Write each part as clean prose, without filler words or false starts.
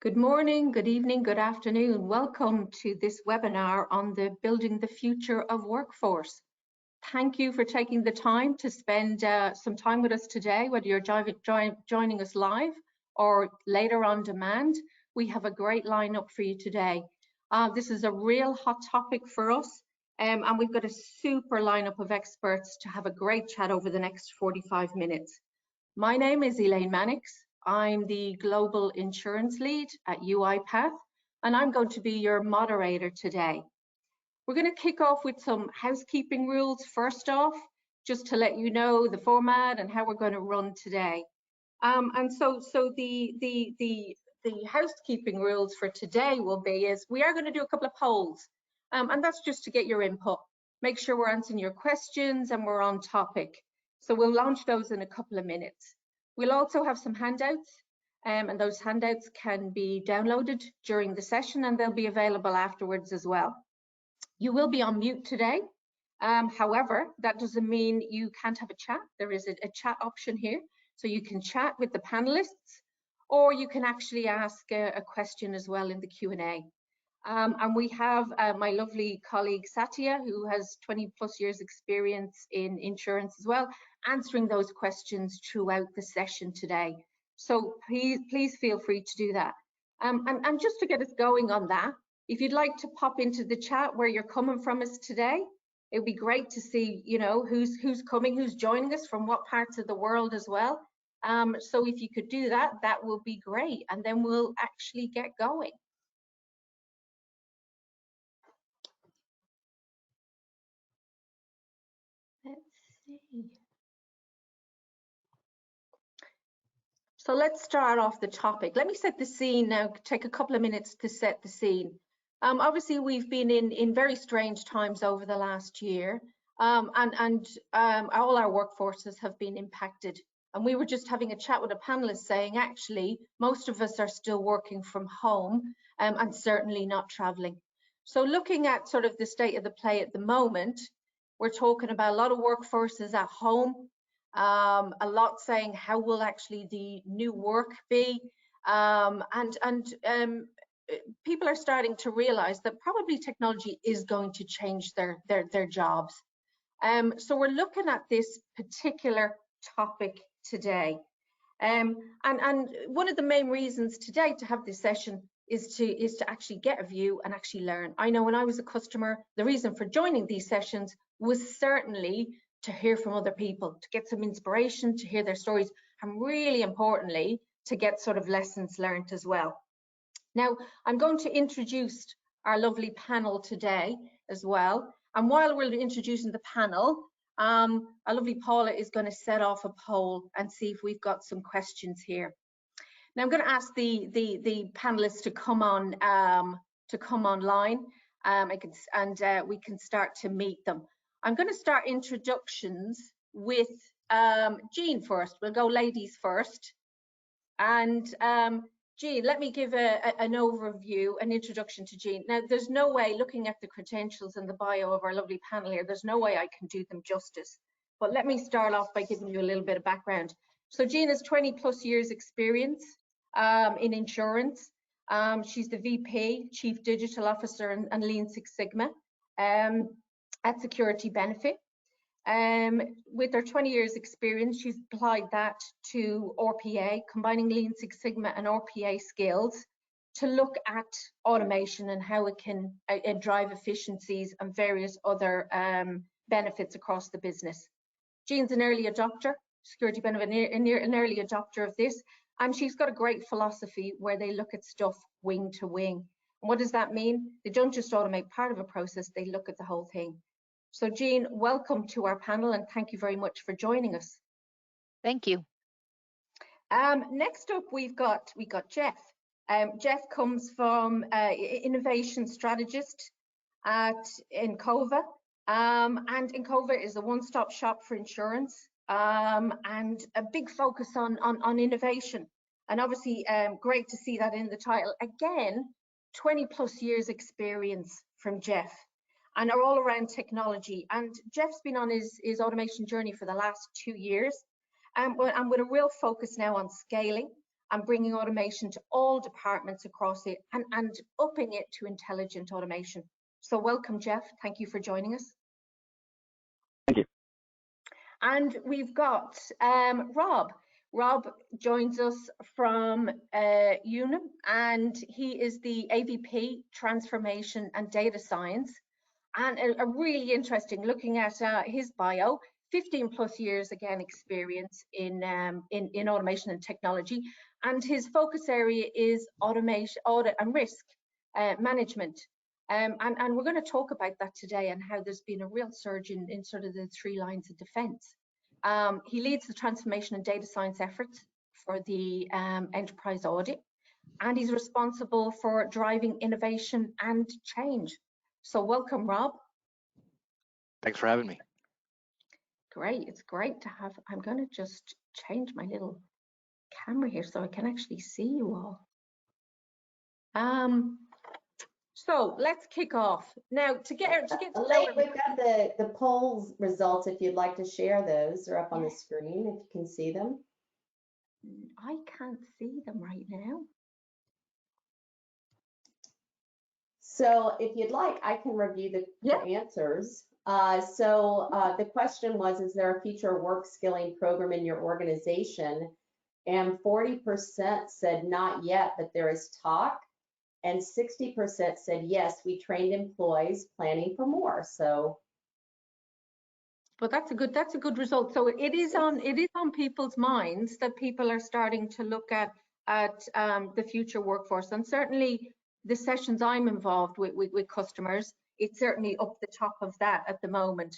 Good morning, good evening, good afternoon. Welcome to this webinar on the Building the Future of Workforce. Thank you for taking the time to spend some time with us today, whether you're joining us live or later on demand. We have a great lineup for you today. This is a real hot topic for us, and we've got a super lineup of experts to have a great chat over the next 45 minutes. My name is Elaine Mannix. I'm the Global Insurance Lead at UiPath, and I'm going to be your moderator today. We're going to kick off with some housekeeping rules first off, just to let you know the format and how we're going to run today. The housekeeping rules for today will be is we are going to do a couple of polls, and that's just to get your input. Make sure we're answering your questions and we're on topic. So we'll launch those in a couple of minutes. We'll also have some handouts, and those handouts can be downloaded during the session and they'll be available afterwards as well. You will be on mute today. However, that doesn't mean you can't have a chat. There is a chat option here, so you can chat with the panelists, or you can actually ask a question as well in the Q&A. And we have my lovely colleague Satya, who has 20+ years experience in insurance as well, answering those questions throughout the session today. So please feel free to do that. And just to get us going on that, if you'd like to pop into the chat where you're coming from us today, it would be great to see, you know, who's coming, who's joining us from what parts of the world as well. So if you could do that, that will be great, and then we'll actually get going. Let's see. So let's start off the topic. Let me set the scene now, take a couple of minutes to set the scene. Obviously, we've been in very strange times over the last year, and all our workforces have been impacted. And we were just having a chat with a panelist saying, actually, most of us are still working from home and certainly not traveling. So looking at sort of the state of the play at the moment, we're talking about a lot of workforces at home, a lot saying how will actually the new work be, people are starting to realize that probably technology is going to change their jobs. So we're looking at this particular topic today, and one of the main reasons today to have this session is to actually get a view and actually learn. I know when I was a customer, the reason for joining these sessions was certainly to hear from other people, to get some inspiration, to hear their stories, and really importantly, to get sort of lessons learned as well. Now, I'm going to introduce our lovely panel today as well. And while we're introducing the panel, our lovely Paula is going to set off a poll and see if we've got some questions here. Now, I'm going to ask the panelists to come on online, and we can start to meet them. I'm going to start introductions with Jean first. We'll go ladies first. And Jean, let me give an overview, an introduction to Jean. Now, there's no way, looking at the credentials and the bio of our lovely panel here, there's no way I can do them justice. But let me start off by giving you a little bit of background. So Jean has 20+ years experience in insurance. She's the VP, Chief Digital Officer and Lean Six Sigma at Security Benefit. With her 20 years experience, she's applied that to RPA, combining Lean Six Sigma and RPA skills to look at automation and how it can drive efficiencies and various other benefits across the business. Jean's an early adopter, Security Benefit, an early adopter of this, and she's got a great philosophy where they look at stuff wing to wing. And what does that mean? They don't just automate part of a process, they look at the whole thing. So Jean, welcome to our panel and thank you very much for joining us. Thank you. Next up, we got Jeff. Jeff comes from innovation strategist at Encova, and Encova is a one-stop shop for insurance and a big focus on innovation. And obviously, great to see that in the title. Again, 20+ years experience from Jeff, and are all around technology. And Jeff's been on his automation journey for the last 2 years, and with a real focus now on scaling and bringing automation to all departments across it and upping it to intelligent automation. So welcome, Jeff. Thank you for joining us. Thank you. And we've got Rob. Rob joins us from Unum, and he is the AVP Transformation and Data Science. And a really interesting, looking at his bio, 15 plus years again experience in automation and technology, and his focus area is automation, audit and risk management. And we're going to talk about that today and how there's been a real surge in sort of the 3 lines of defense. He leads the transformation and data science efforts for the enterprise audit, and he's responsible for driving innovation and change. So welcome, Rob. Thanks for having me. Great, it's great to have. I'm going to just change my little camera here so I can actually see you all. So let's kick off now. To get Elaine, we've got the polls results. If you'd like to share those, they're up on the screen. If you can see them. I can't see them right now. So if you'd like, I can review the answers. The question was, is there a future work skilling program in your organization? And 40% said not yet, but there is talk. And 60% said yes, we trained employees, planning for more. So, but that's a good result. So it is on people's minds that people are starting to look at the future workforce, and certainly the sessions I'm involved with customers, it's certainly up the top of that at the moment.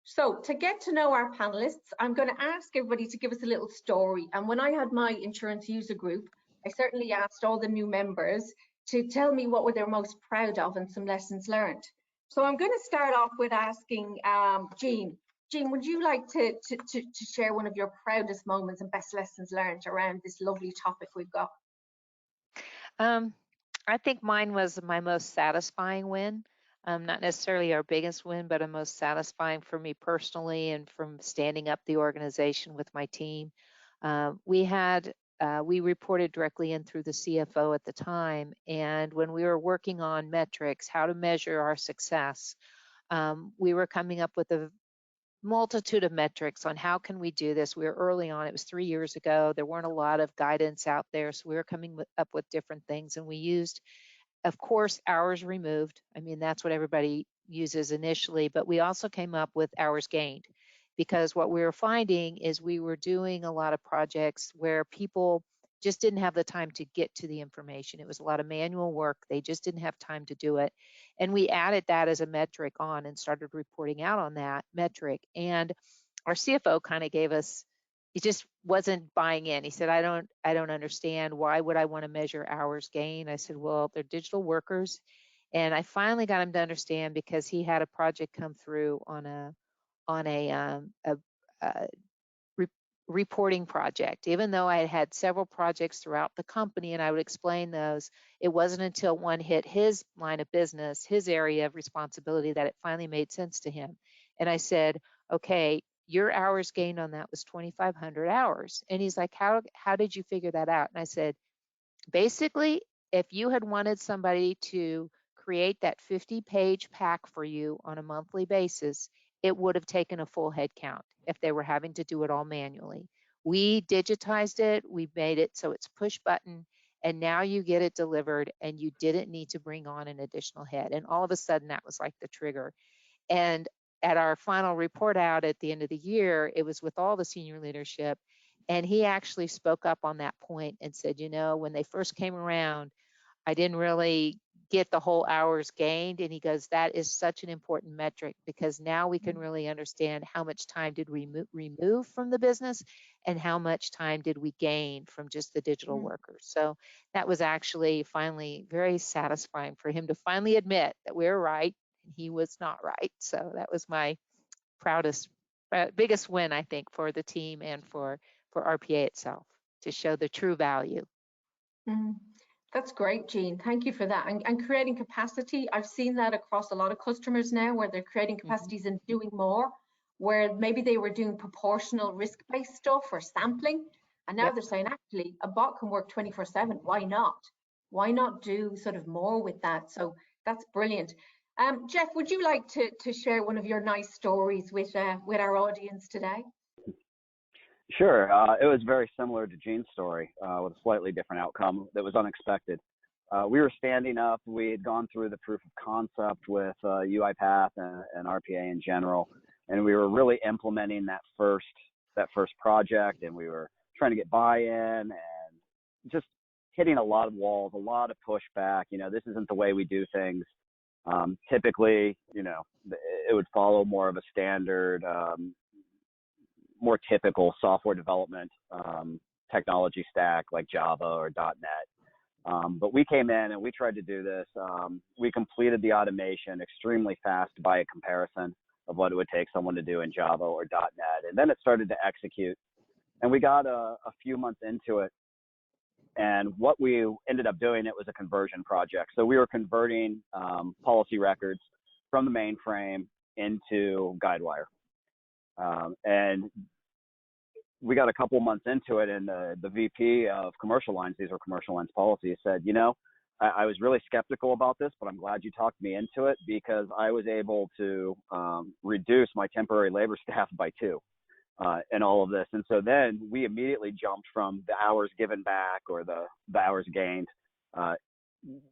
So to get to know our panelists, I'm going to ask everybody to give us a little story. And when I had my insurance user group, I certainly asked all the new members to tell me what were they most proud of and some lessons learned. So I'm going to start off with asking Jean. Jean, would you like to share one of your proudest moments and best lessons learned around this lovely topic we've got? I think mine was my most satisfying win. Not necessarily our biggest win, but a most satisfying for me personally and from standing up the organization with my team. We reported directly in through the CFO at the time, and when we were working on metrics, how to measure our success, we were coming up with a multitude of metrics on how can we do this. We were early on, it was 3 years ago. There weren't a lot of guidance out there, so we were coming up with different things, and we used, of course, hours removed. I mean, that's what everybody uses initially, but we also came up with hours gained, because what we were finding is we were doing a lot of projects where people just didn't have the time to get to the information. It was a lot of manual work. They just didn't have time to do it. And we added that as a metric on and started reporting out on that metric. And our CFO kind of gave us, he just wasn't buying in. He said, I don't understand. Why would I want to measure hours gained? I said, well, they're digital workers. And I finally got him to understand, because he had a project come through on a reporting project. Even though I had had several projects throughout the company and I would explain those, it wasn't until one hit his line of business, his area of responsibility, that it finally made sense to him. And I said, okay, your hours gained on that was 2,500 hours. And he's like, how did you figure that out? And I said, basically, if you had wanted somebody to create that 50-page pack for you on a monthly basis, it would have taken a full head count if they were having to do it all manually. We digitized it, we made it so it's push button, and now you get it delivered, and you didn't need to bring on an additional head. And all of a sudden, that was like the trigger. And at our final report out at the end of the year, it was with all the senior leadership, and he actually spoke up on that point and said, you know, when they first came around, I didn't really get the whole hours gained. And he goes, that is such an important metric, because now we can really understand how much time did we remove from the business and how much time did we gain from just the digital workers. So that was actually finally very satisfying for him to finally admit that we were right and he was not right. So that was my proudest, biggest win, I think, for the team and for RPA itself, to show the true value. That's great, Jean. Thank you for that. And creating capacity, I've seen that across a lot of customers now, where they're creating capacities and doing more, where maybe they were doing proportional risk-based stuff or sampling, And now they're saying, actually, a bot can work 24/7. Why not? Why not do sort of more with that? So that's brilliant. Jeff, would you like to share one of your nice stories with our audience today? Sure. It was very similar to Gene's story with a slightly different outcome that was unexpected. We were standing up. We had gone through the proof of concept with UiPath and RPA in general, and we were really implementing that first project, and we were trying to get buy-in and just hitting a lot of walls, a lot of pushback. You know, this isn't the way we do things. Typically, you know, it would follow more of a standard, more typical software development technology stack like Java or .NET. But we came in and we tried to do this. We completed the automation extremely fast by a comparison of what it would take someone to do in Java or .NET. And then it started to execute. And we got a few months into it. And what we ended up doing, it was a conversion project. So we were converting policy records from the mainframe into Guidewire. And we got a couple months into it, and the VP of commercial lines, these were commercial lines policies, said, you know, I was really skeptical about this, but I'm glad you talked me into it because I was able to reduce my temporary labor staff by 2 in all of this. And so then we immediately jumped from the hours given back or the hours gained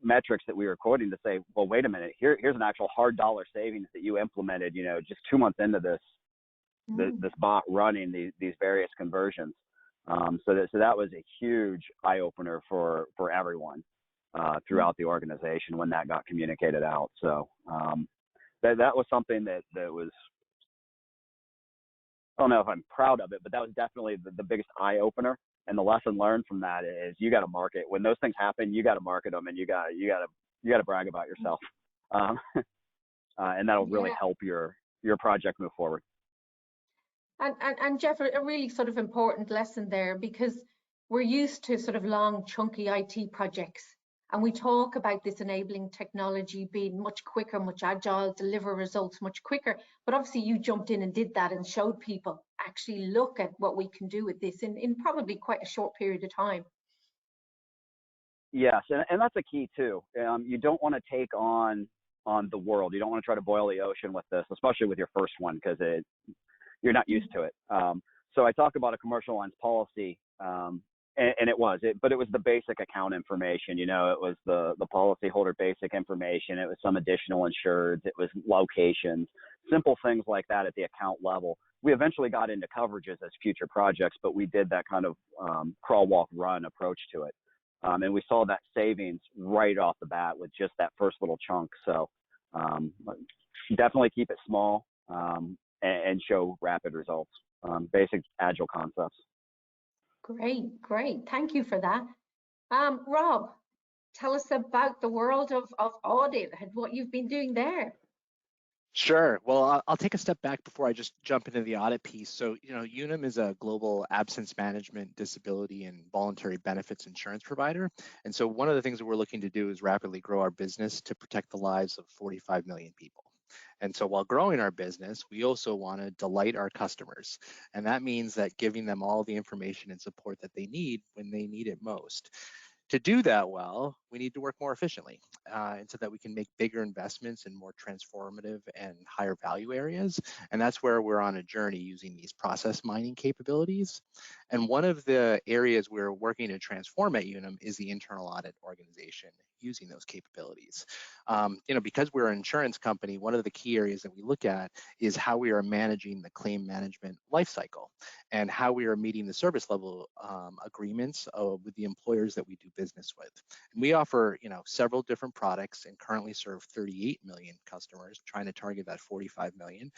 metrics that we were quoting to say, well, wait a minute, here's an actual hard dollar savings that you implemented, you know, just 2 months into this bot running these various conversions. So that was a huge eye opener for everyone throughout the organization when that got communicated out. So that was something that was, I don't know if I'm proud of it, but that was definitely the biggest eye opener. And the lesson learned from that is you got to market. When those things happen, you got to market them, and you got to brag about yourself, and that'll really help your project move forward. And Jeff, a really sort of important lesson there, because we're used to sort of long, chunky IT projects. And we talk about this enabling technology being much quicker, much agile, deliver results much quicker. But obviously you jumped in and did that and showed people, actually look at what we can do with this in probably quite a short period of time. Yes, and that's a key too. You don't want to take on the world. You don't want to try to boil the ocean with this, especially with your first one, because you're not used to it. So I talk about a commercial lines policy, and it was the basic account information. You know, it was the policyholder basic information. It was some additional insureds. It was locations, simple things like that at the account level. We eventually got into coverages as future projects, but we did that kind of crawl, walk, run approach to it. And we saw that savings right off the bat with just that first little chunk. So definitely keep it small. And show rapid results, basic agile concepts. Great. Thank you for that. Rob, tell us about the world of audit and what you've been doing there. Sure. Well, I'll take a step back before I just jump into the audit piece. So, you know, Unum is a global absence management, disability, and voluntary benefits insurance provider. And so one of the things that we're looking to do is rapidly grow our business to protect the lives of 45 million people. And so while growing our business, we also want to delight our customers. And that means that giving them all the information and support that they need when they need it most. To do that well, we need to work more efficiently, and so that we can make bigger investments in more transformative and higher value areas. And that's where we're on a journey using these process mining capabilities. And one of the areas we're working to transform at Unum is the internal audit organization using those capabilities. You know, because we're an insurance company, one of the key areas that we look at is how we are managing the claim management lifecycle and how we are meeting the service level agreements with the employers that we do business with. And we offer, you know, several different products and currently serve 38 million customers, trying to target that 45 million.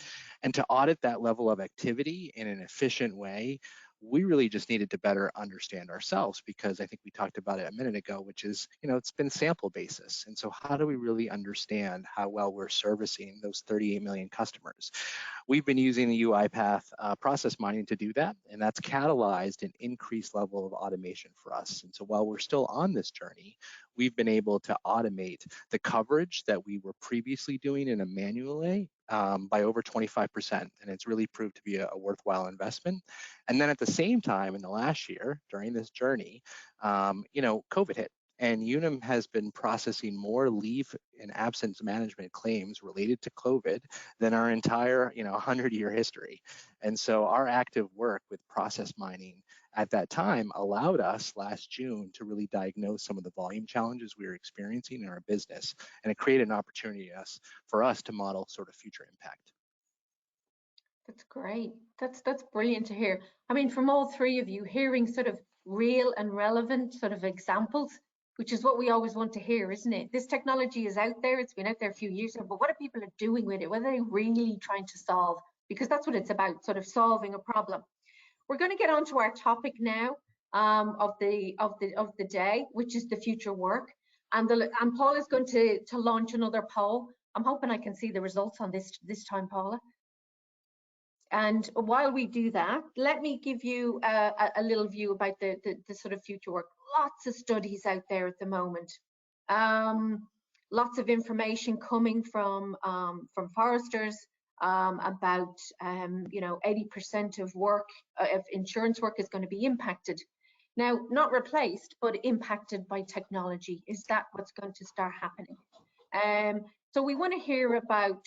And to audit that level of activity in an efficient way, we really just needed to better understand ourselves, because I think we talked about it a minute ago, which is, you know, it's been sample basis. And so how do we really understand how well we're servicing those 38 million customers? We've been using the UiPath process mining to do that, and that's catalyzed an increased level of automation for us. And so while we're still on this journey, we've been able to automate the coverage that we were previously doing in a manual way by over 25%, and it's really proved to be a worthwhile investment. And then at the same time, in the last year, during this journey, COVID hit. And Unum has been processing more leave and absence management claims related to COVID than our entire, 100-year history. And so our active work with process mining at that time allowed us last June to really diagnose some of the volume challenges we were experiencing in our business. And it created an opportunity for us to model sort of future impact. That's great. That's brilliant to hear. I mean, from all three of you, hearing sort of real and relevant sort of examples, which is what we always want to hear, isn't it? This technology is out there. It's been out there a few years now, but what are people doing with it? What are they really trying to solve? Because that's what it's about, sort of solving a problem. We're going to get on to our topic now of the day, which is the future work. And Paul is going to launch another poll. I'm hoping I can see the results on this time, Paula. And while we do that, let me give you a little view about the sort of future work. Lots of studies out there at the moment. Lots of information coming from foresters about 80% of work, of insurance work, is going to be impacted. Now, not replaced, but impacted by technology. Is that what's going to start happening? So we want to hear about,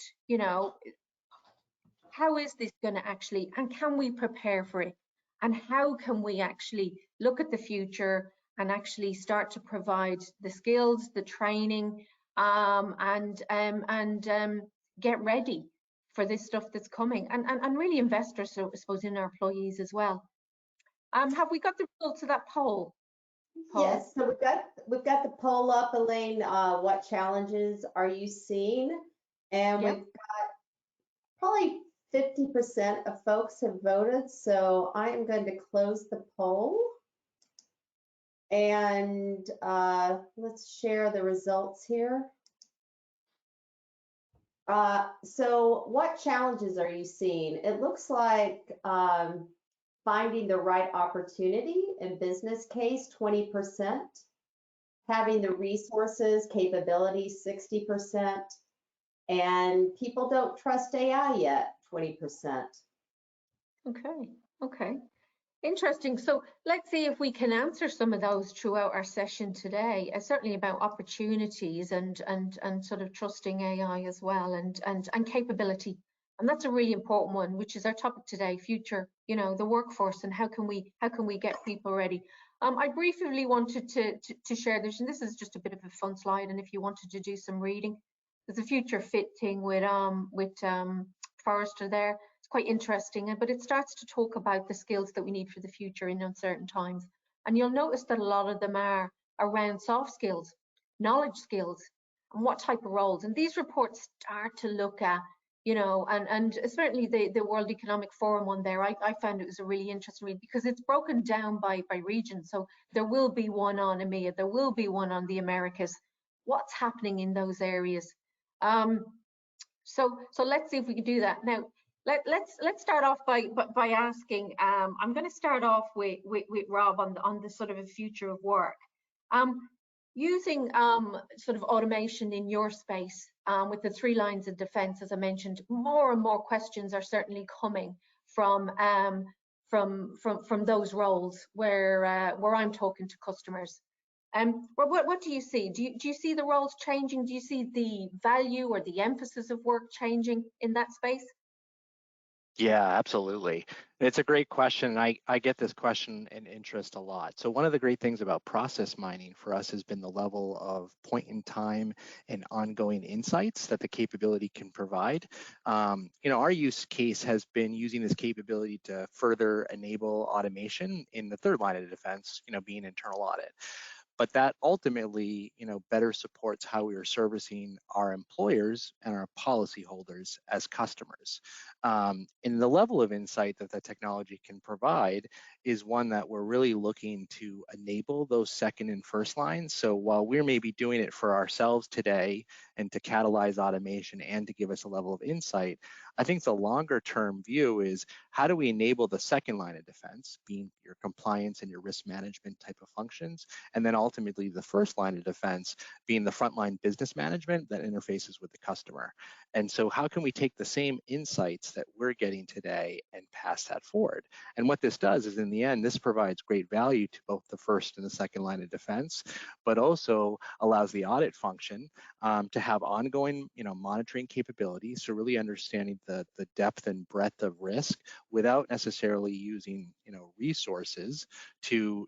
how is this going to actually, and can we prepare for it? And how can we actually look at the future and actually start to provide the skills, the training, and get ready for this stuff that's coming, and really investors, so I suppose, in our employees as well. Have we got the results of that poll? Paul? Yes, so we've got the poll up, Elaine. What challenges are you seeing? And Yep. we've got probably 50% of folks have voted, so I am going to close the poll. And let's share the results here. So what challenges are you seeing? It looks like finding the right opportunity and business case, 20%. Having the resources, capabilities, 60%. And people don't trust AI yet, 20%. Okay. Interesting. So let's see if we can answer some of those throughout our session today. Certainly about opportunities and sort of trusting AI as well, and capability. And that's a really important one, which is our topic today: future, the workforce, and how can we get people ready. I briefly wanted to share this, and this is just a bit of a fun slide. And if you wanted to do some reading, there's a future fit thing with Forrester there. It's quite interesting, but it starts to talk about the skills that we need for the future in uncertain times. And you'll notice that a lot of them are around soft skills, knowledge skills, and what type of roles. And these reports start to look at, and certainly the World Economic Forum one there, I found it was a really interesting read, because it's broken down by region. So there will be one on EMEA, there will be one on the Americas. What's happening in those areas? So let's see if we can do that. Now, let's start off by asking. I'm going to start off with Rob on the sort of a future of work. Using sort of automation in your space, with the 3 lines of defense, as I mentioned, more and more questions are certainly coming from those roles where I'm talking to customers. What do you see? Do you see the roles changing? Do you see the value or the emphasis of work changing in that space? Yeah, absolutely. It's a great question. I get this question and interest a lot. So one of the great things about process mining for us has been the level of point in time and ongoing insights that the capability can provide. Our use case has been using this capability to further enable automation in the 3rd line of defense, being internal audit. But that ultimately, better supports how we are servicing our employers and our policyholders as customers. And the level of insight that the technology can provide is one that we're really looking to enable those 2nd and 1st lines. So while we're maybe doing it for ourselves today and to catalyze automation and to give us a level of insight, I think the longer term view is, how do we enable the 2nd line of defense, being your compliance and your risk management type of functions, and then ultimately the first line of defense being the frontline business management that interfaces with the customer. And so how can we take the same insights that we're getting today and pass that forward? And what this does is, in the end, this provides great value to both the first and the second line of defense, but also allows the audit function to have ongoing, monitoring capabilities, so really understanding the depth and breadth of risk without necessarily using, resources to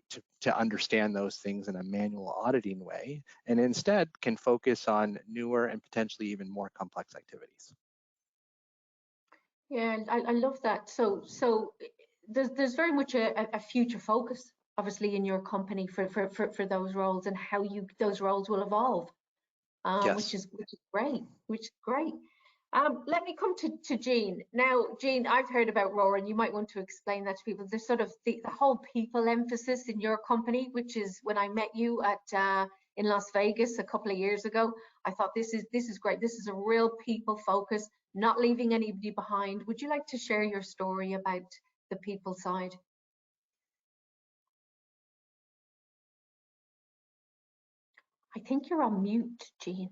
understand those things in a manual auditing way, and instead can focus on newer and potentially even more complex activities. Yeah, I love that. So there's very much a future focus, obviously, in your company for those roles and how those roles will evolve, Yes. which is great, Let me come to Jean. Now, Jean, I've heard about Rohr, and you might want to explain that to people. There's sort of the whole people emphasis in your company, which is when I met you at in Las Vegas a couple of years ago. I thought this is great. This is a real people focus, not leaving anybody behind. Would you like to share your story about the people side? I think you're on mute, Jean.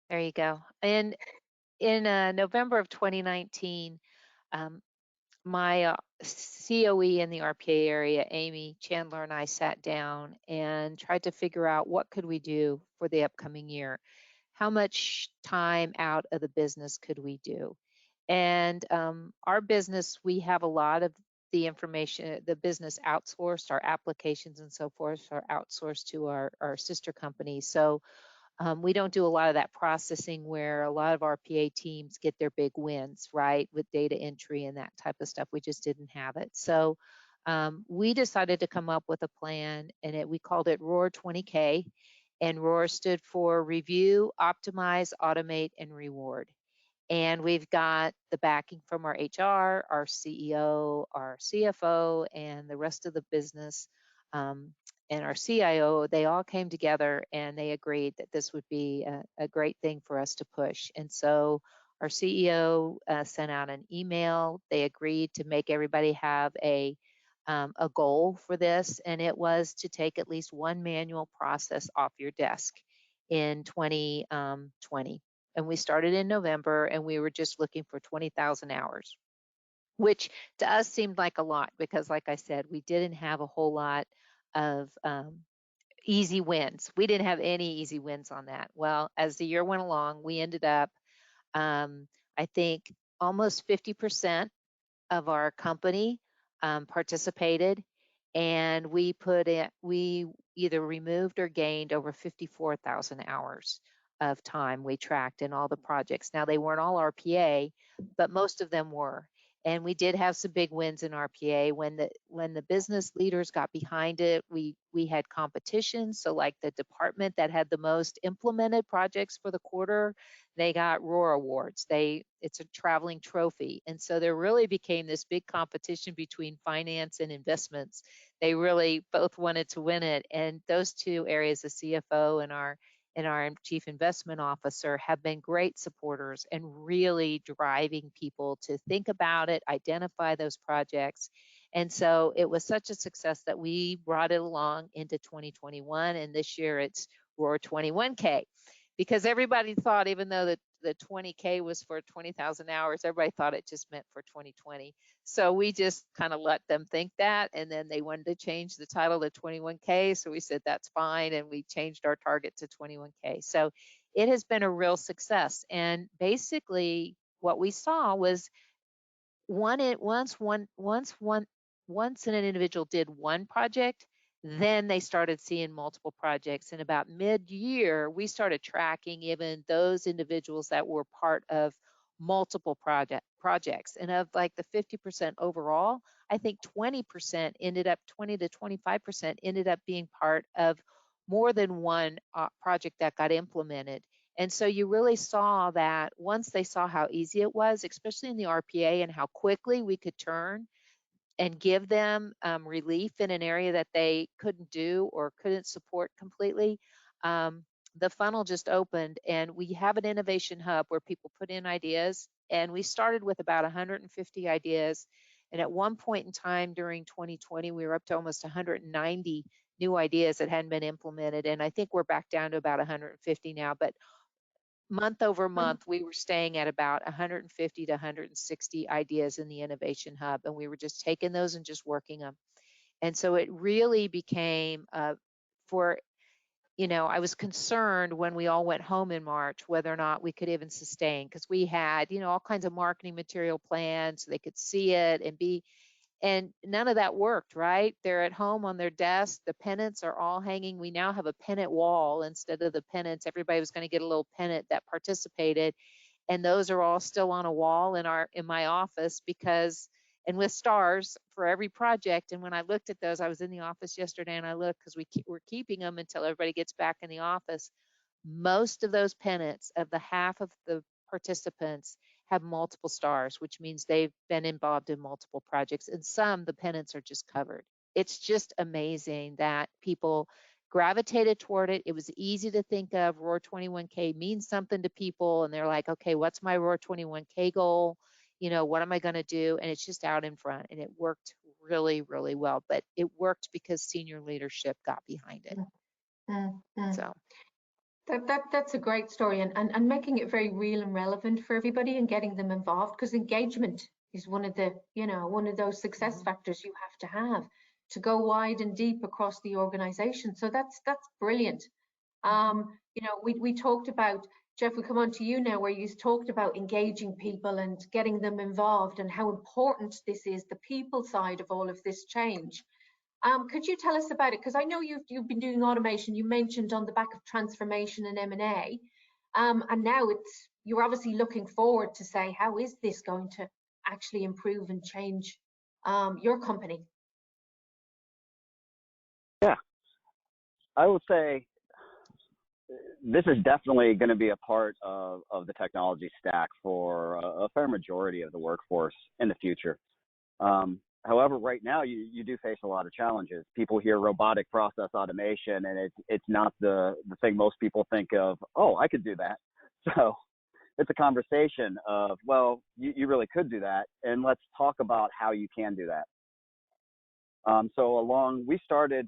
There you go. And in November of 2019, my COE in the RPA area, Amy Chandler, and I sat down and tried to figure out what could we do for the upcoming year. How much time out of the business could we do? And our business, we have a lot of the information, the business outsourced, our applications and so forth are outsourced to our sister companies. So we don't do a lot of that processing where a lot of our PA teams get their big wins, right, with data entry and that type of stuff. We just didn't have it. So we decided to come up with a plan, and we called it Rohr 20K. And Rohr stood for Review, Optimize, Automate, and Reward. And we've got the backing from our HR, our CEO, our CFO, and the rest of the business, and our CIO. They all came together and they agreed that this would be a great thing for us to push. And so our CEO sent out an email. They agreed to make everybody have a goal for this, and it was to take at least one manual process off your desk in 2020. And we started in November, and we were just looking for 20,000 hours, which to us seemed like a lot because, like I said, we didn't have a whole lot of easy wins. We didn't have any easy wins on that. Well, as the year went along, we ended up, I think, almost 50% of our company participated, and we either removed or gained over 54,000 hours of time we tracked in all the projects. Now, they weren't all RPA, but most of them were. And we did have some big wins in RPA. When the business leaders got behind it, we had competition. So like the department that had the most implemented projects for the quarter, they got Rohr awards. It's a traveling trophy. And so there really became this big competition between finance and investments. They really both wanted to win it. And those two areas, the CFO and our Chief Investment Officer, have been great supporters and really driving people to think about it, identify those projects. And so it was such a success that we brought it along into 2021. And this year it's Rohr 21K, because everybody thought, even though the 20K was for 20,000 hours, everybody thought it just meant for 2020. So we just kind of let them think that, and then they wanted to change the title to 21K, so we said that's fine, and we changed our target to 21K. So it has been a real success, and basically what we saw was once an individual did one project, then they started seeing multiple projects. And about mid-year, we started tracking even those individuals that were part of multiple projects. And of like the 50% overall, I think 20% to 25% ended up being part of more than one project that got implemented. And so you really saw that once they saw how easy it was, especially in the RPA, and how quickly we could turn and give them relief in an area that they couldn't do or couldn't support completely, the funnel just opened. And we have an innovation hub where people put in ideas, and we started with about 150 ideas. And at one point in time during 2020, we were up to almost 190 new ideas that hadn't been implemented. And I think we're back down to about 150 now, but month over month, we were staying at about 150 to 160 ideas in the Innovation Hub, and we were just taking those and just working them. And so it really became I was concerned when we all went home in March whether or not we could even sustain, because we had, all kinds of marketing material plans so they could see it and none of that worked, right? They're at home on their desk. The pennants are all hanging. We now have a pennant wall instead of the pennants. Everybody was going to get a little pennant that participated. And those are all still on a wall in my office and with stars for every project. And when I looked at those, I was in the office yesterday and I looked, because we're keeping them until everybody gets back in the office. Most of those pennants, of the half of the participants, have multiple stars, which means they've been involved in multiple projects. And some, the pennants are just covered. It's just amazing that people gravitated toward it. It was easy to think of. Rohr 21K means something to people, and they're like, okay, what's my Rohr 21K goal? What am I going to do? And it's just out in front, and it worked really, really well. But it worked because senior leadership got behind it. So that's a great story, and making it very real and relevant for everybody and getting them involved, because engagement is one of those success factors you have to go wide and deep across the organization. So that's brilliant. We talked about, Jeff, we come on to you now, where you talked about engaging people and getting them involved and how important this is, the people side of all of this change. Could you tell us about it? Because I know you've been doing automation. You mentioned on the back of transformation and M&A, and now you're obviously looking forward to say, how is this going to actually improve and change your company? Yeah, I would say this is definitely going to be a part of the technology stack for a fair majority of the workforce in the future. However, right now you do face a lot of challenges. People hear robotic process automation, and it's not the thing most people think of. Oh, I could do that. So it's a conversation of, well, you really could do that, and let's talk about how you can do that. We started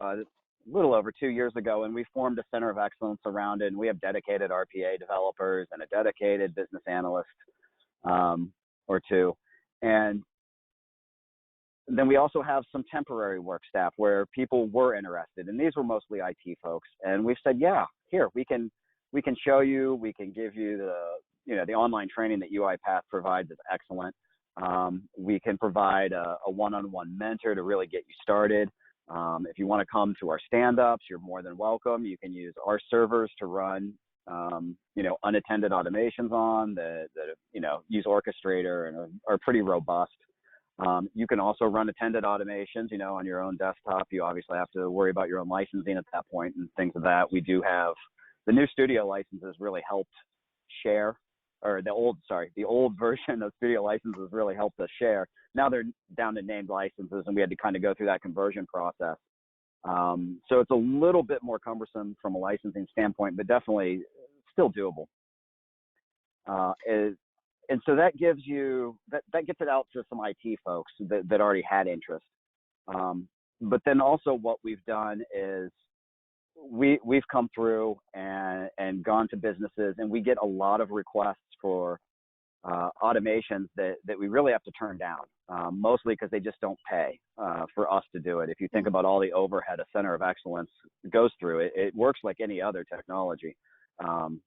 a little over 2 years ago, and we formed a center of excellence around it, and we have dedicated RPA developers and a dedicated business analyst or two. And then we also have some temporary work staff where people were interested, and these were mostly IT folks. And we've said, yeah, here, we can show you, we can give you the online training that UiPath provides is excellent. We can provide a one-on-one mentor to really get you started. If you want to come to our stand-ups, you're more than welcome. You can use our servers to run, unattended automations on that use Orchestrator and are pretty robust. You can also run attended automations, on your own desktop. You obviously have to worry about your own licensing at that point and things of that. We do have the new Studio licenses really helped share, or the old version of Studio licenses really helped us share. Now they're down to named licenses, and we had to kind of go through that conversion process. So it's a little bit more cumbersome from a licensing standpoint, but definitely still doable. And so that gives that gets it out to some IT folks that already had interest. But then also what we've done is we've come through and gone to businesses, and we get a lot of requests for automations that we really have to turn down, mostly because they just don't pay for us to do it. If you think about all the overhead a center of excellence goes through, it works like any other technology.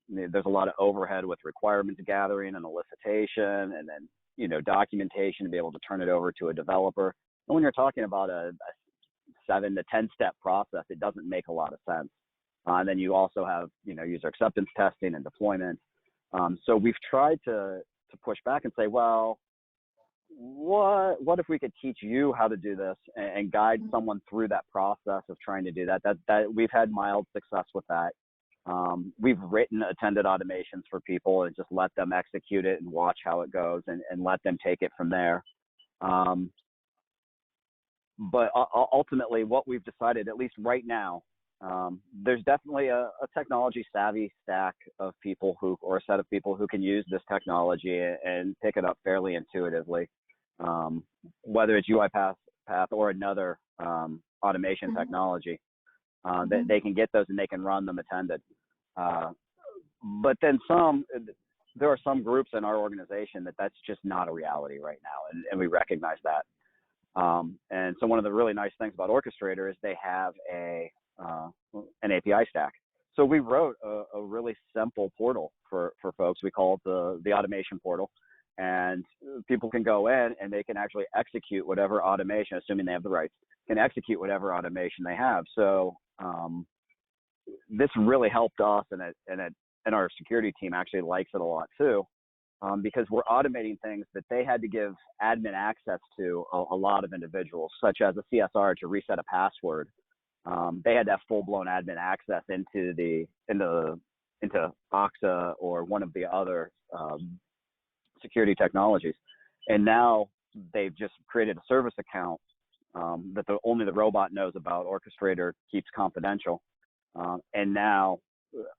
There's a lot of overhead with requirements gathering and elicitation, and then documentation to be able to turn it over to a developer. And when you're talking about a 7 to 10 step process, it doesn't make a lot of sense. And then you also have user acceptance testing and deployment. So we've tried to push back and say, well, what if we could teach you how to do this and guide someone through that process of trying to do that? That we've had mild success with that. We've written attended automations for people and just let them execute it and watch how it goes and let them take it from there. But ultimately, what we've decided, at least right now, there's definitely a technology savvy stack of people or a set of people who can use this technology and pick it up fairly intuitively, whether it's UiPath or another automation technology. That they can get those and they can run them attended. But then there are some groups in our organization that's just not a reality right now, and we recognize that. And so one of the really nice things about Orchestrator is they have an API stack. So we wrote a really simple portal for folks. We call it the automation portal. And people can go in and they can actually execute whatever automation, assuming they have the rights, can execute whatever automation they have. So this really helped us, and our security team actually likes it a lot too, because we're automating things that they had to give admin access to a lot of individuals, such as a CSR to reset a password. They had to have full-blown admin access into Okta or one of the other security technologies, and now they've just created a service account that only the robot knows about. Orchestrator keeps confidential, and now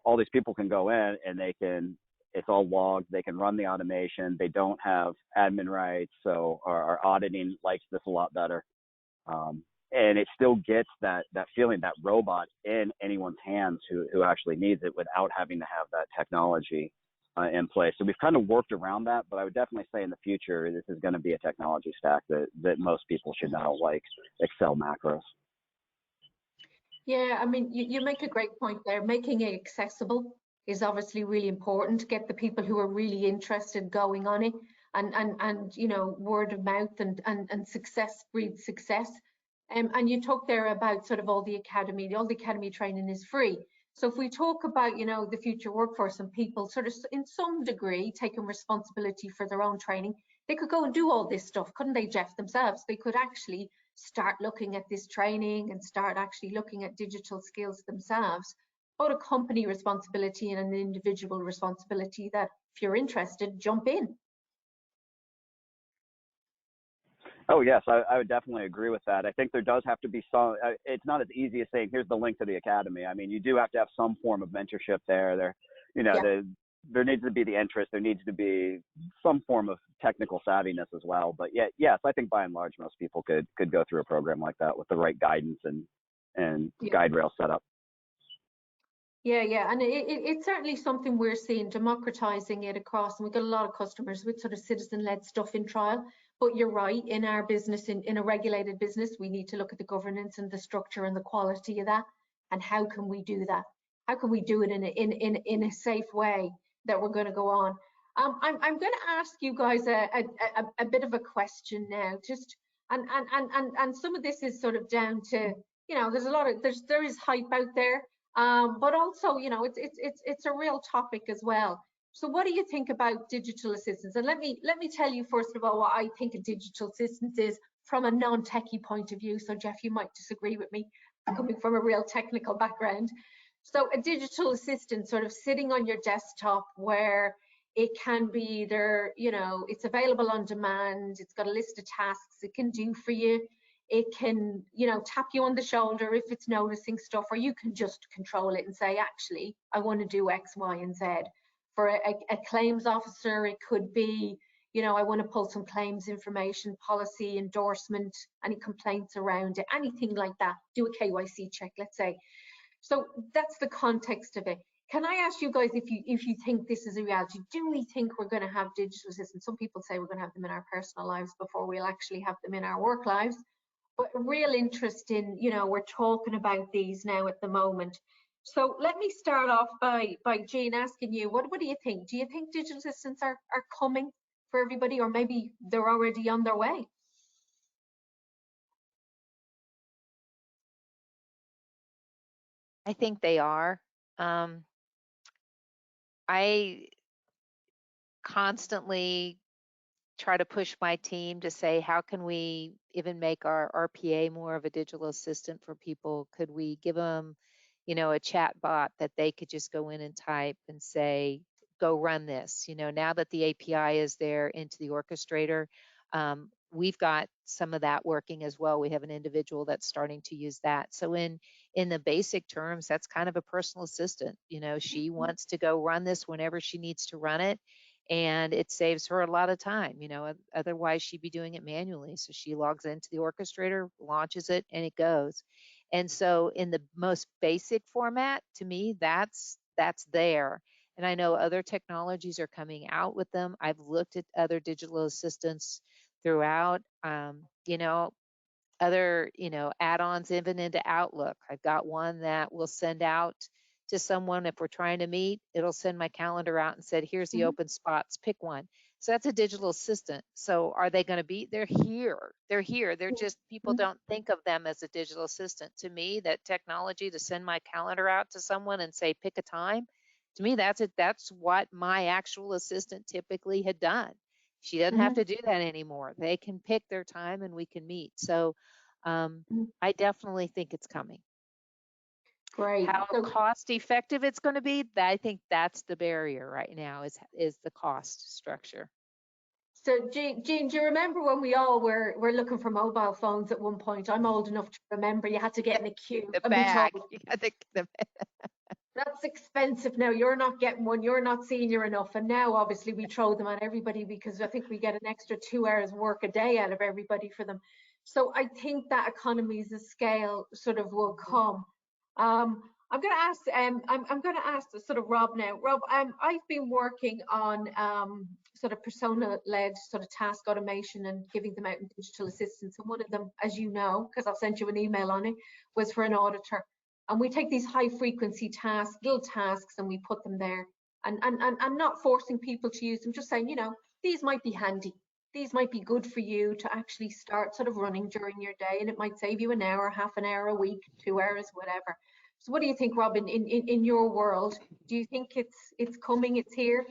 all these people can go in and it's all logged. They can run the automation. They don't have admin rights, so our auditing likes this a lot better. And it still gets that feeling, that robot in anyone's hands who actually needs it without having to have that technology in place. So we've kind of worked around that, but I would definitely say in the future, this is going to be a technology stack that most people should know, like Excel macros. Yeah, I mean, you make a great point there. Making it accessible is obviously really important to get the people who are really interested going on it, and you know, word of mouth and success breeds success. And you talk there about sort of all the academy training is free. So if we talk about, you know, the future workforce and people sort of in some degree taking responsibility for their own training, they could go and do all this stuff, couldn't they, Jeff, themselves? They could actually start looking at this training and start actually looking at digital skills themselves. Both a company responsibility and an individual responsibility that if you're interested, jump in. Oh, yes, I would definitely agree with that. I think there does have to be some, it's not as easy as saying, here's the link to the academy. I mean, you do have to have some form of mentorship there. You know, yeah. There needs to be the interest. There needs to be some form of technical savviness as well. But yes, I think by and large, most people could go through a program like that with the right guidance and guide rail setup. Yeah, and it's certainly something we're seeing, democratizing it across, and we've got a lot of customers with sort of citizen-led stuff in trial. But you're right, in our business, in a regulated business, we need to look at the governance and the structure and the quality of that, and how can we do that? How can we do it in a safe way that we're going to go on? I'm going to ask you guys a bit of a question now, just and some of this is sort of down to, you know, there is hype out there. But also, you know, it's a real topic as well. So what do you think about digital assistants? And let me tell you first of all what I think a digital assistant is from a non-techie point of view. So Jeff, you might disagree with me, coming from a real technical background. So a digital assistant sort of sitting on your desktop, where it can be either, you know, it's available on demand, it's got a list of tasks it can do for you. It can, you know, tap you on the shoulder if it's noticing stuff, or you can just control it and say, actually, I want to do X, Y, and Z. For a claims officer, it could be, you know, I want to pull some claims information, policy, endorsement, any complaints around it, anything like that. Do a KYC check, let's say. So that's the context of it. Can I ask you guys if you think this is a reality? Do we think we're going to have digital assistants? Some people say we're going to have them in our personal lives before we'll actually have them in our work lives. But a real interest in, you know, we're talking about these now at the moment. So let me start off by Jean asking you, what do you think? Do you think digital assistants are coming for everybody, or maybe they're already on their way? I think they are. I constantly try to push my team to say, how can we even make our RPA more of a digital assistant for people? Could we give them, you know, a chat bot that they could just go in and type and say, go run this? You know, now that the API is there into the orchestrator, we've got some of that working as well. We have an individual that's starting to use that. So in the basic terms, that's kind of a personal assistant. You know, she wants to go run this whenever she needs to run it. and it saves her a lot of time. You know, otherwise she'd be doing it manually. So she logs into the orchestrator, launches it, and it goes. And so in the most basic format, to me, that's there. And I know other technologies are coming out with them. I've looked at other digital assistants throughout, you know, other, you know, add-ons even into Outlook. I've got one that will send out to someone if we're trying to meet, it'll send my calendar out and said, here's the open spots, pick one. So that's a digital assistant. So are they going to be? They're here. They're here. They're just, people don't think of them as a digital assistant. To me, that technology to send my calendar out to someone and say, pick a time, to me, that's it. That's what my actual assistant typically had done. She doesn't have to do that anymore. They can pick their time and we can meet. So I definitely think it's coming. Great. How So, cost effective it's going to be, I think that's the barrier right now, is the cost structure. so Jean, do you remember when we all were looking for mobile phones at one point? I'm old enough to remember you had to get in a queue The and be bag. told, Yeah, that's expensive now, you're not getting one, you're not senior enough. And now obviously we throw them at everybody because I think we get an extra 2 hours work a day out of everybody for them. So I think that economies of scale sort of will come. I'm going to ask, I'm going to ask sort of Rob now. Rob, I've been working on sort of persona-led sort of task automation and giving them out in digital assistants. And one of them, as you know, because I've sent you an email on it, was for an auditor. And we take these high frequency tasks, little tasks, and we put them there. And not forcing people to use them, just saying, you know, these might be handy. These might be good for you to actually start sort of running during your day, and it might save you an hour, half an hour a week, 2 hours, whatever. So what do you think, Robin, in your world? Do you think it's coming, it's here?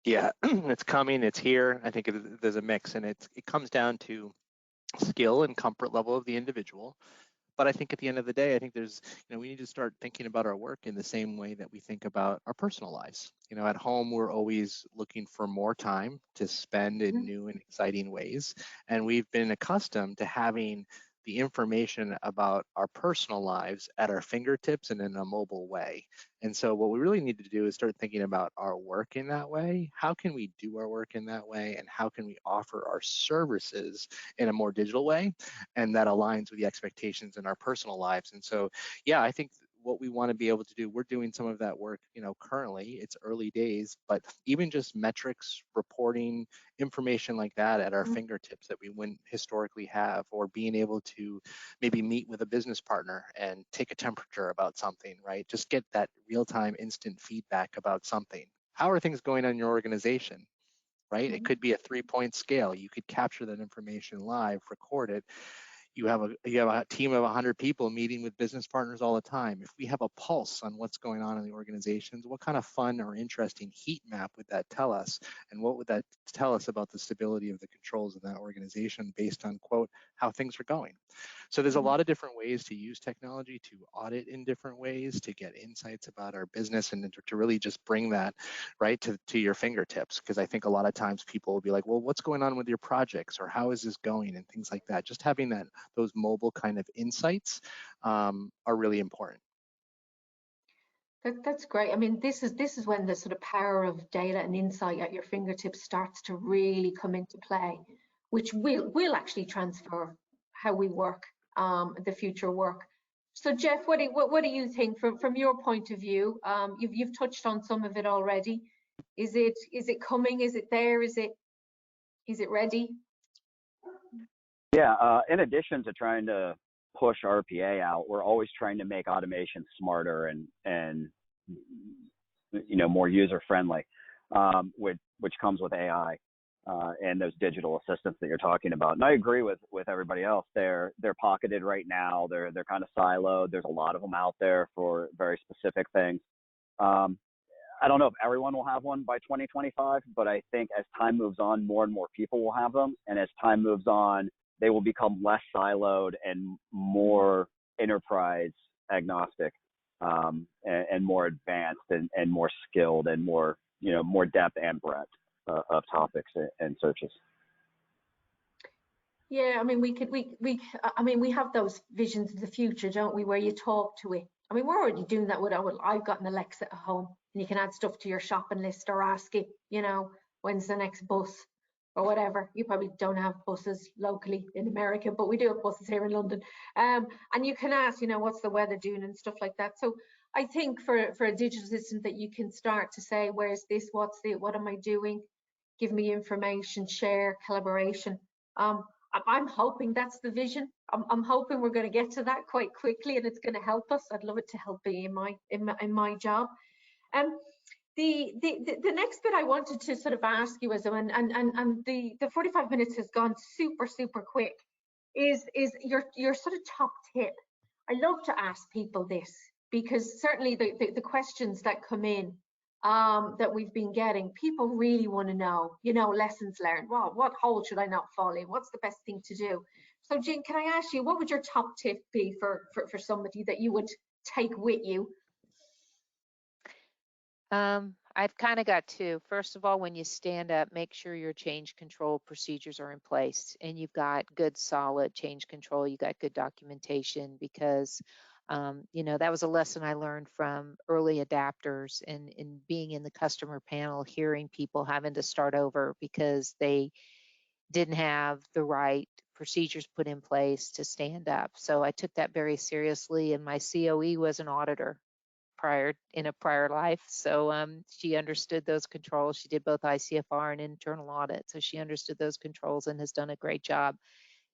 Yeah, it's coming, it's here. I think there's a mix, and it comes down to skill and comfort level of the individual. But I think at the end of the day, I think there's, you know, we need to start thinking about our work in the same way that we think about our personal lives. You know, at home, we're always looking for more time to spend in new and exciting ways. And we've been accustomed to having the information about our personal lives at our fingertips and in a mobile way. And so what we really need to do is start thinking about our work in that way. How can we do our work in that way? And how can we offer our services in a more digital way? And that aligns with the expectations in our personal lives. And so, yeah, I think what we want to be able to do, we're doing some of that work, you know, currently. It's early days, but even just metrics, reporting, information like that at our fingertips that we wouldn't historically have, or being able to maybe meet with a business partner and take a temperature about something, right? Just get that real-time instant feedback about something. How are things going on in your organization? Right? It could be a 3-point scale. You could capture that information live, record it. You have a team of 100 people meeting with business partners all the time. If we have a pulse on what's going on in the organizations, what kind of fun or interesting heat map would that tell us? And what would that tell us about the stability of the controls in that organization based on, quote, how things are going? So there's a lot of different ways to use technology, to audit in different ways, to get insights about our business, and to really just bring that right to your fingertips. Because I think a lot of times people will be like, well, what's going on with your projects, or how is this going, and things like that. Just having those mobile kind of insights are really important. That's great. I mean, this is when the sort of power of data and insight at your fingertips starts to really come into play, which will actually transfer how we work, the future work. So Jeff, what do you think from your point of view? You've touched on some of it already. Is it coming? Is it there? Is it ready? Yeah, in addition to trying to push RPA out, we're always trying to make automation smarter and you know, more user friendly, which comes with AI and those digital assistants that you're talking about. And I agree with everybody else. They're pocketed right now. They're kind of siloed. There's a lot of them out there for very specific things. I don't know if everyone will have one by 2025, but I think as time moves on, more and more people will have them. And as time moves on, they will become less siloed and more enterprise agnostic, and more advanced and more skilled and more, you know, more depth and breadth of topics and searches. Yeah, I mean, we have those visions of the future, don't we, where you talk to it I mean, we're already doing that with I've got an Alexa at home, and you can add stuff to your shopping list or ask it, you know, when's the next bus or whatever. You probably don't have buses locally in America, but we do have buses here in London. And you can ask, you know, what's the weather doing and stuff like that. So I think for a digital assistant that you can start to say, where's this, what am I doing? Give me information, share, collaboration. I'm hoping that's the vision. I'm hoping we're going to get to that quite quickly, and it's going to help us. I'd love it to help me in my job. The next bit I wanted to sort of ask you is, and the 45 minutes has gone super quick, is your sort of top tip. I love to ask people this, because certainly the questions that come in that we've been getting, people really want to know, you know, lessons learned. Well, what hole should I not fall in? What's the best thing to do? So Jean, can I ask you, what would your top tip be for somebody that you would take with you? I've kind of got two. First of all, when you stand up, make sure your change control procedures are in place and you've got good, solid change control. You got good documentation, because you know, that was a lesson I learned from early adapters and being in the customer panel, hearing people having to start over because they didn't have the right procedures put in place to stand up. So I took that very seriously, and my COE was an auditor in a prior life. So she understood those controls. She did both ICFR and internal audit. So she understood those controls and has done a great job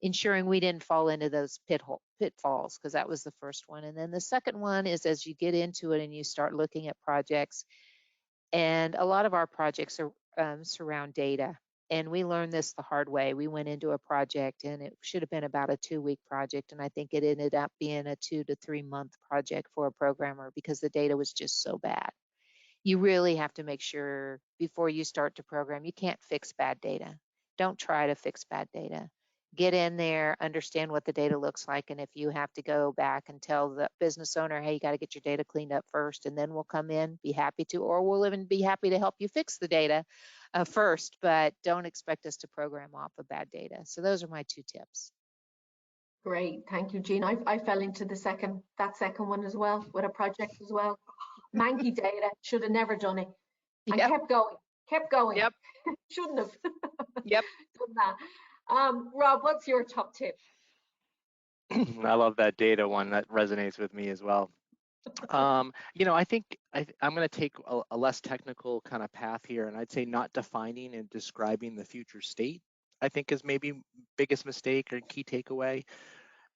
ensuring we didn't fall into those pitfalls, because that was the first one. And then the second one is, as you get into it and you start looking at projects, and a lot of our projects are surround data. And we learned this the hard way. We went into a project and it should have been about a 2-week project. And I think it ended up being a 2 to 3 month project for a programmer because the data was just so bad. You really have to make sure before you start to program, you can't fix bad data. Don't try to fix bad data. Get in there, understand what the data looks like. And if you have to go back and tell the business owner, hey, you got to get your data cleaned up first, and then we'll come in, be happy to, or we'll even be happy to help you fix the data first, but don't expect us to program off of bad data. So those are my 2 tips. Keep thank you, Jean. I fell into that second one as well, with a project as well. Manky data, should have never done it. And Yep. kept going. Yep. Shouldn't have. Yep. Done that. Rob, what's your top tip? I love that data one. That resonates with me as well. You know, I think I'm going to take a less technical kind of path here, and I'd say not defining and describing the future state, I think, is maybe biggest mistake or key takeaway.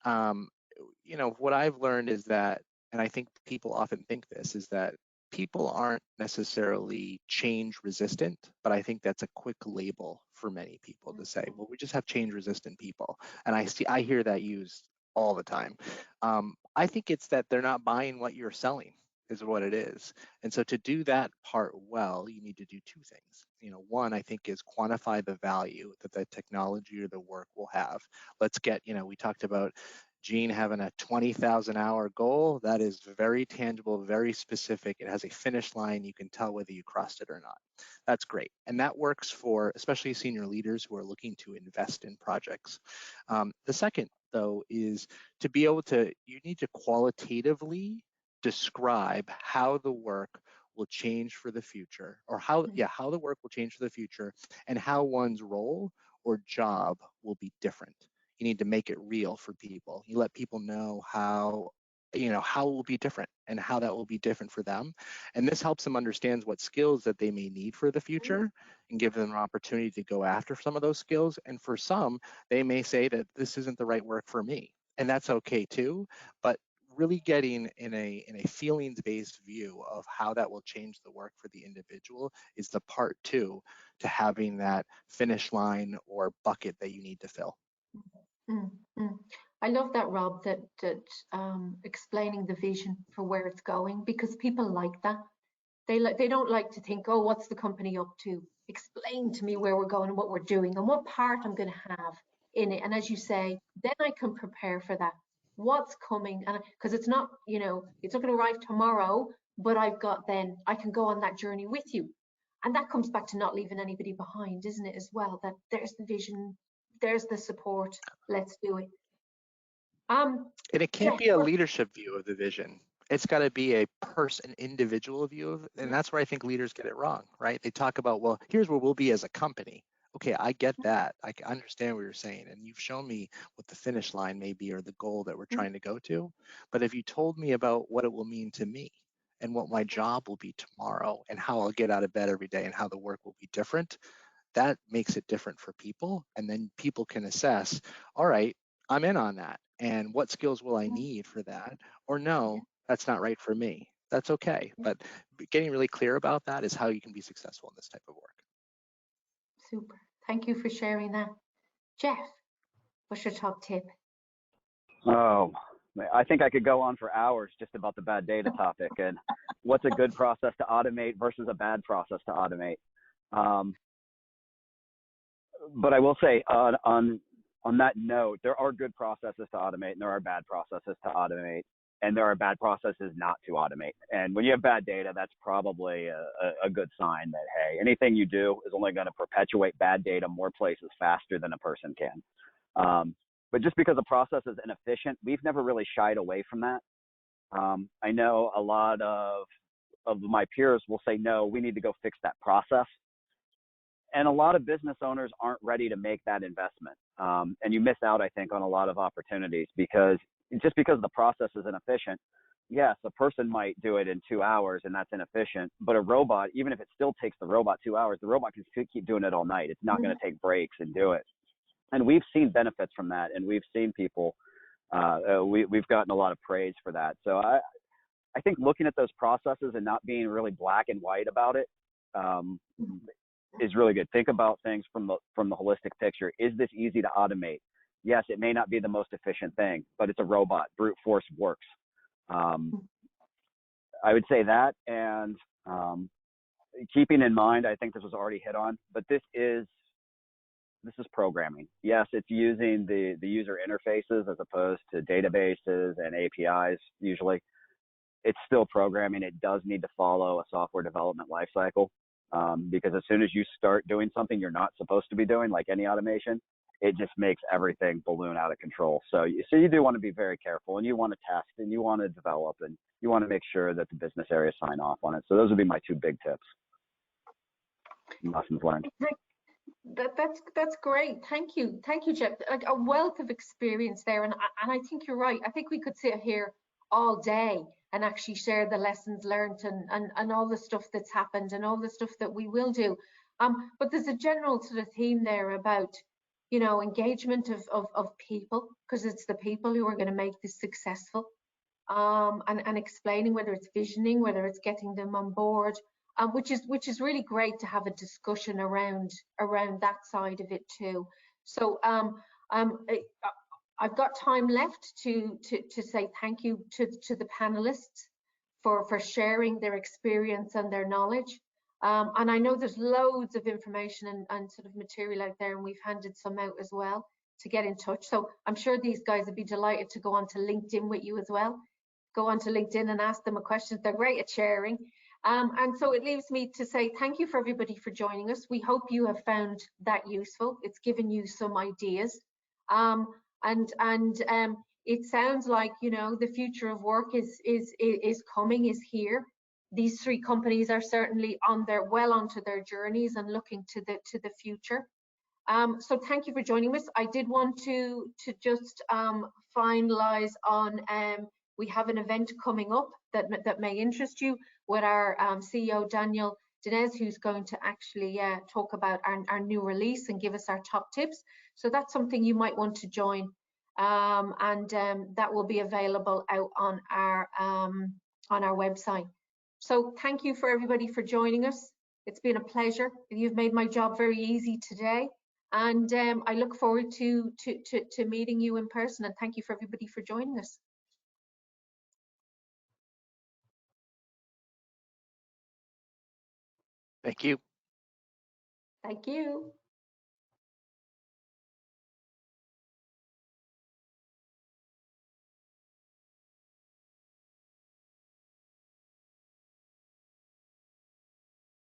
You know, what I've learned is that, and I think people often think this, is that people aren't necessarily change resistant, but I think that's a quick label for many people to say, well, we just have change resistant people. And I hear that used all the time. I think it's that they're not buying what you're selling is what it is. And so to do that part well, you need to do 2 things. You know, one, I think, is quantify the value that the technology or the work will have. Let's get, you know, we talked about Jean having a 20,000 hour goal. That is very tangible, very specific. It has a finish line. You can tell whether you crossed it or not. That's great. And that works for especially senior leaders who are looking to invest in projects. The second, though, is to be able to, you need to qualitatively describe how the work will change for the future, or how the work will change for the future, and how one's role or job will be different. You need to make it real for people. You let people know how, you know, how it will be different and how that will be different for them. And this helps them understand what skills that they may need for the future and give them an opportunity to go after some of those skills. And for some, they may say that this isn't the right work for me. And that's okay too. But really getting in a feelings-based view of how that will change the work for the individual is the part 2 to having that finish line or bucket that you need to fill. I love that, Rob, that explaining the vision for where it's going, because people like that. They don't like to think, oh, what's the company up to? Explain to me where we're going and what we're doing and what part I'm going to have in it. And as you say, then I can prepare for that. What's coming? And because it's not, you know, it's not going to arrive tomorrow, but I can go on that journey with you. And that comes back to not leaving anybody behind, isn't it, as well? That there's the vision, there's the support, let's do it. And it can't be a leadership view of the vision. It's got to be a person, individual view of it. And that's where I think leaders get it wrong, right? They talk about, well, here's where we'll be as a company. Okay, I get that. I understand what you're saying. And you've shown me what the finish line may be or the goal that we're trying to go to. But if you told me about what it will mean to me and what my job will be tomorrow and how I'll get out of bed every day and how the work will be different, that makes it different for people. And then people can assess, all right, I'm in on that. And what skills will I need for that? Or no, that's not right for me. That's okay. But getting really clear about that is how you can be successful in this type of work. Super. Thank you for sharing that. Jeff, what's your top tip? Oh, I think I could go on for hours just about the bad data topic and what's a good process to automate versus a bad process to automate. But I will say on that note, there are good processes to automate and there are bad processes to automate and there are bad processes not to automate. And when you have bad data, that's probably a good sign that, hey, anything you do is only going to perpetuate bad data more places faster than a person can. But just because a process is inefficient, we've never really shied away from that. I know a lot of my peers will say, no, we need to go fix that process. And a lot of business owners aren't ready to make that investment. And you miss out, I think, on a lot of opportunities because just because the process is inefficient, yes, a person might do it in 2 hours and that's inefficient, but a robot, even if it still takes the robot 2 hours, the robot can keep doing it all night. It's not going to take breaks and do it. And we've seen benefits from that. And we've seen people, we've gotten a lot of praise for that. So I think looking at those processes and not being really black and white about it, is really good. Think about things from the holistic picture. Is this easy to automate? Yes, it may not be the most efficient thing, but it's a robot. Brute force works. I would say that, and keeping in mind, I think this was already hit on, but this is programming. Yes, it's using the user interfaces as opposed to databases and APIs usually. It's still programming. It does need to follow a software development lifecycle. Because as soon as you start doing something you're not supposed to be doing, like any automation, it just makes everything balloon out of control. So you do want to be very careful, and you want to test, and you want to develop, and you want to make sure that the business areas sign off on it. So those would be my 2 big tips. Lessons learned. That's great. Thank you, Jeff. Like a wealth of experience there, and I think you're right. I think we could sit here all day and actually share the lessons learned and all the stuff that's happened and all the stuff that we will do. But there's a general sort of theme there about, you know, engagement of people, because it's the people who are going to make this successful. And explaining whether it's visioning, whether it's getting them on board, which is really great to have a discussion around that side of it too. So I've got time left to say thank you to the panelists for sharing their experience and their knowledge. And I know there's loads of information and sort of material out there, and we've handed some out as well to get in touch. So I'm sure these guys would be delighted to go on to LinkedIn with you as well. Go on to LinkedIn and ask them a question. They're great at sharing. And so it leaves me to say thank you for everybody for joining us. We hope you have found that useful. It's given you some ideas. It sounds like, you know, the future of work is coming, is here. These 3 companies are certainly well onto their journeys and looking to the future. So thank you for joining us. I did want to just finalize on we have an event coming up that may interest you with our CEO Daniel Dinez, who's going to actually talk about our new release and give us our top tips. So that's something you might want to join, and that will be available out on our website. So thank you for everybody for joining us. It's been a pleasure. You've made my job very easy today, and I look forward to meeting you in person. And thank you for everybody for joining us. Thank you. Thank you.